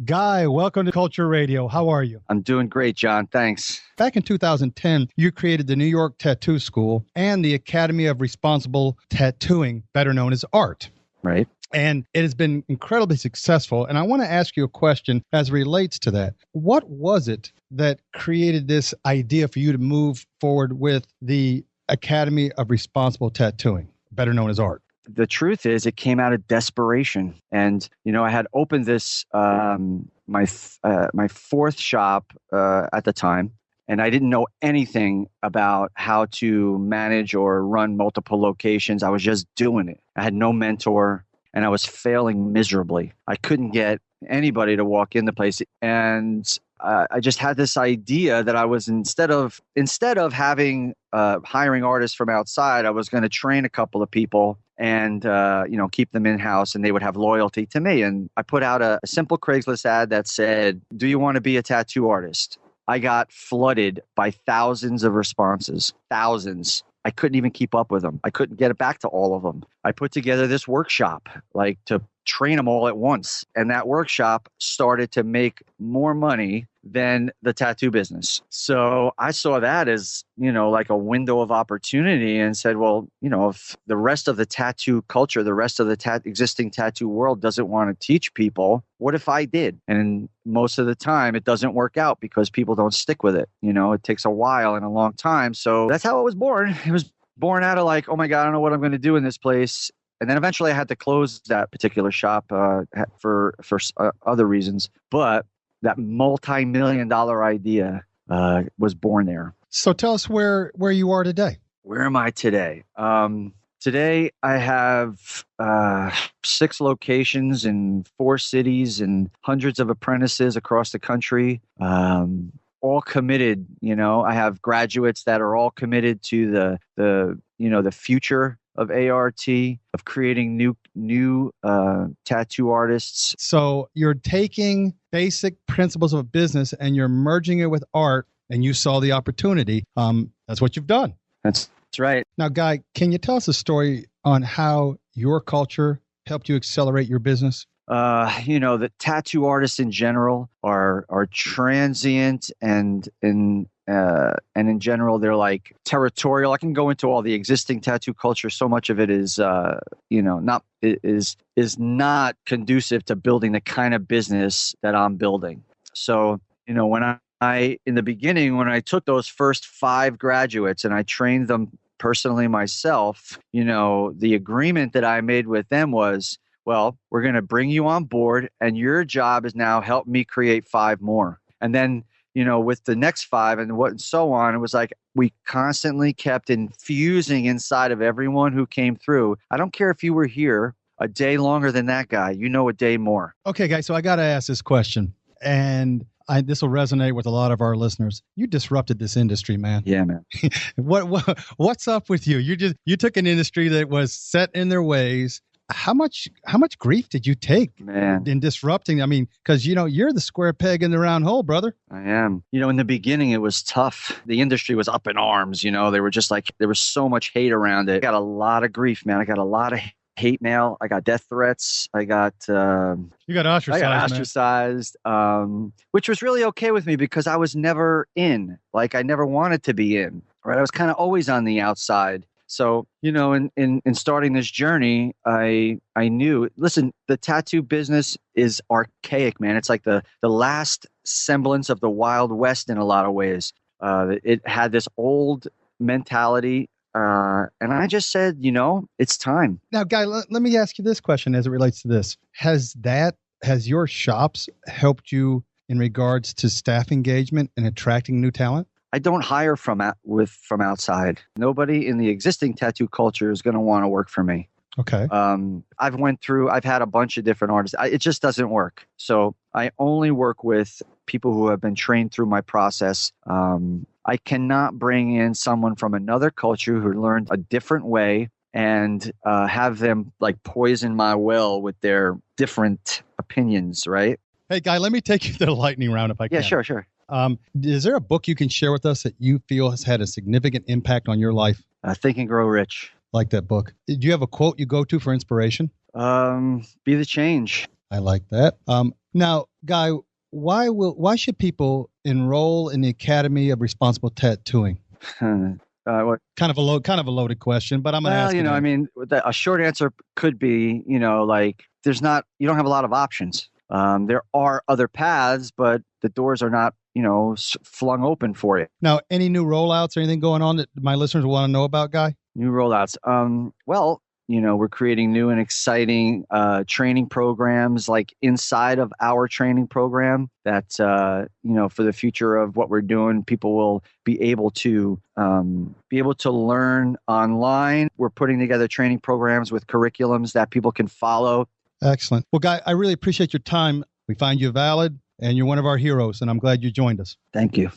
Guy, welcome to Culture Radio. How are you? I'm doing great, John. Thanks. Back in 2010, you created the New York Tattoo School and the Academy of Responsible Tattooing, better known as ART. Right. And it has been incredibly successful. And I want to ask you a question as it relates to that. What was it that created this idea for you to move forward with the Academy of Responsible Tattooing, better known as ART? The truth is, it came out of desperation. And, I had opened this, my fourth shop at the time, and I didn't know anything about how to manage or run multiple locations. I was just doing it. I had no mentor, and I was failing miserably. I couldn't get anybody to walk in the place. And I just had this idea that I was instead of having hiring artists from outside, I was going to train a couple of people and keep them in-house, and they would have loyalty to me. And I put out a simple Craigslist ad that said, "Do you want to be a tattoo artist?" I got flooded by thousands of responses, thousands. I couldn't even keep up with them. I couldn't get it back to all of them. I put together this workshop, to train them all at once. And that workshop started to make more money than the tattoo business. So I saw that as, like a window of opportunity, and said, well, if the rest of the tattoo culture, the rest of the existing tattoo world doesn't want to teach people, what if I did? And most of the time it doesn't work out because people don't stick with it. It takes a while and a long time. So that's how it was born. It was born out of like, oh my God, I don't know what I'm going to do in this place. And then eventually I had to close that particular shop for other reasons. But that multi-million-dollar idea was born there. So tell us where you are today. Where am I today? Today I have 6 locations in 4 cities and hundreds of apprentices across the country. All committed, I have graduates that are all committed to the future of ART, of creating new tattoo artists. So you're taking basic principles of business and you're merging it with art, and you saw the opportunity. That's what you've done. That's right. Now, Guy, can you tell us a story on how your culture helped you accelerate your business? The tattoo artists in general are transient, and in general, they're like territorial. I can go into all the existing tattoo culture. So much of it is, not conducive to building the kind of business that I'm building. So, when in the beginning, when I took those first 5 graduates and I trained them personally myself, the agreement that I made with them was, well, we're going to bring you on board, and your job is now help me create 5 more. And then, with the next 5 and so on, it was like we constantly kept infusing inside of everyone who came through. I don't care if you were here a day longer than that guy, a day more. Okay, guys, so I got to ask this question, and this will resonate with a lot of our listeners. You disrupted this industry, man. Yeah, man. What's up with you? You took an industry that was set in their ways. How much grief did you take, man, in disrupting? I mean, because, you're the square peg in the round hole, brother. I am. In the beginning, it was tough. The industry was up in arms. They were just like, there was so much hate around it. I got a lot of grief, man. I got a lot of hate mail. I got death threats. You got ostracized. I got ostracized, which was really okay with me because I was never in. Like, I never wanted to be in. Right? I was kind of always on the outside. So, in starting this journey, I knew, listen, the tattoo business is archaic, man. It's like the last semblance of the Wild West in a lot of ways. It had this old mentality. And I just said, it's time. Now, Guy, let me ask you this question as it relates to this. Has your shops helped you in regards to staff engagement and attracting new talent? I don't hire from outside. Nobody in the existing tattoo culture is going to want to work for me. Okay. I've had a bunch of different artists. It just doesn't work. So I only work with people who have been trained through my process. I cannot bring in someone from another culture who learned a different way and have them like poison my well with their different opinions, right? Hey, Guy, let me take you to the lightning round if I can. Yeah, sure. Is there a book you can share with us that you feel has had a significant impact on your life? Think and Grow Rich. Like that book. Do you have a quote you go to for inspiration? Be the change. I like that. Now, Guy, why should people enroll in the Academy of Responsible Tattooing? What? Kind of a loaded question, but I'm going to Well, ask it I anyway. mean, a short answer could be, like you don't have a lot of options. There are other paths, but the doors are not, flung open for you. Now, any new rollouts or anything going on that my listeners want to know about, Guy? New rollouts. Well, we're creating new and exciting training programs like inside of our training program that, for the future of what we're doing, people will be able to learn online. We're putting together training programs with curriculums that people can follow. Excellent. Well, Guy, I really appreciate your time. We find you valid and you're one of our heroes, and I'm glad you joined us. Thank you.